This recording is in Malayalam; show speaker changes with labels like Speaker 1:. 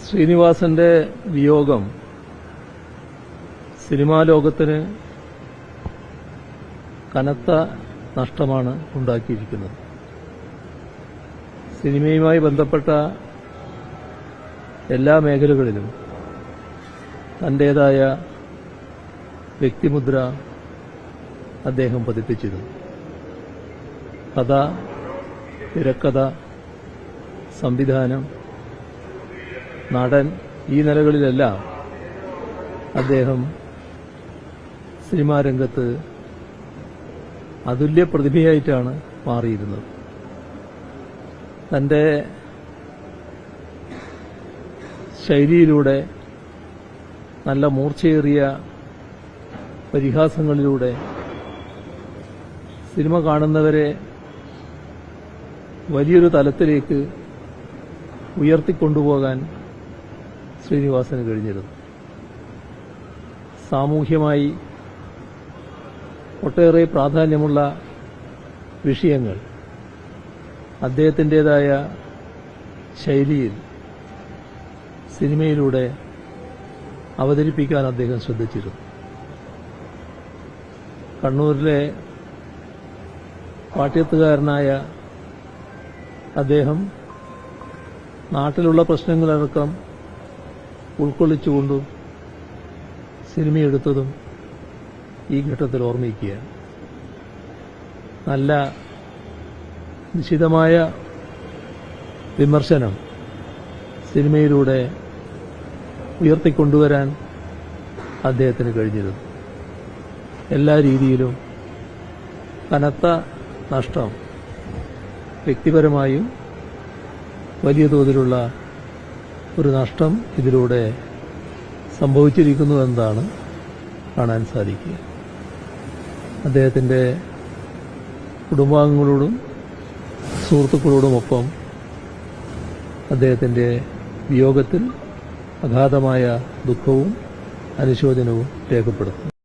Speaker 1: ശ്രീനിവാസന്റെ വിയോഗം സിനിമാ ലോകത്തിന് കനത്ത നഷ്ടമാണ് ഉണ്ടാക്കിയിരിക്കുന്നത്. സിനിമയുമായി ബന്ധപ്പെട്ട എല്ലാ മേഖലകളിലും തന്റേതായ വ്യക്തിമുദ്ര അദ്ദേഹം പതിപ്പിച്ചിരുന്നു. കഥ, തിരക്കഥ, സംവിധാനം, നടൻ, ഈ നിലകളിലെല്ലാം അദ്ദേഹം സിനിമാ രംഗത്ത് അതുല്യ പ്രതിഭയായിട്ടാണ് മാറിയിരുന്നത്. തന്റെ ശൈലിയിലൂടെ, നല്ല മൂർച്ചയേറിയ പരിഹാസങ്ങളിലൂടെ സിനിമ കാണുന്നവരെ വലിയൊരു തലത്തിലേക്ക് ഉയർത്തിക്കൊണ്ടുപോകാൻ ശ്രീനിവാസന് കഴിഞ്ഞിരുന്നു. സാമൂഹ്യമായി ഒട്ടേറെ പ്രാധാന്യമുള്ള വിഷയങ്ങൾ അദ്ദേഹത്തിൻ്റെതായ ശൈലിയിൽ സിനിമയിലൂടെ അവതരിപ്പിക്കാൻ അദ്ദേഹം ശ്രദ്ധിച്ചിരുന്നു. കണ്ണൂരിലെ പാട്യത്തുകാരനായ അദ്ദേഹം നാട്ടിലുള്ള പ്രശ്നങ്ങളടക്കം ഉൾക്കൊള്ളിച്ചുകൊണ്ടും സിനിമയെടുത്തതും ഈ ഘട്ടത്തിൽ ഓർമ്മിക്കുകയാണ്. നല്ല നിശിതമായ വിമർശനം സിനിമയിലൂടെ ഉയർത്തിക്കൊണ്ടുവരാൻ അദ്ദേഹത്തിന് കഴിഞ്ഞിരുന്നു. എല്ലാ രീതിയിലും കനത്ത നഷ്ടം വ്യക്തിപരമായും വലിയ തോതിലുള്ള ഒരു നഷ്ടം ഇതിലൂടെ സംഭവിച്ചിരിക്കുന്നു എന്നതാണ് കാണാൻ സാധിക്കുക. അദ്ദേഹത്തിന്റെ കുടുംബാംഗങ്ങളോടും സുഹൃത്തുക്കളോടുമൊപ്പം അദ്ദേഹത്തിന്റെ വിയോഗത്തിൽ അഗാധമായ ദുഃഖവും അനുശോചനവും രേഖപ്പെടുത്തുന്നു.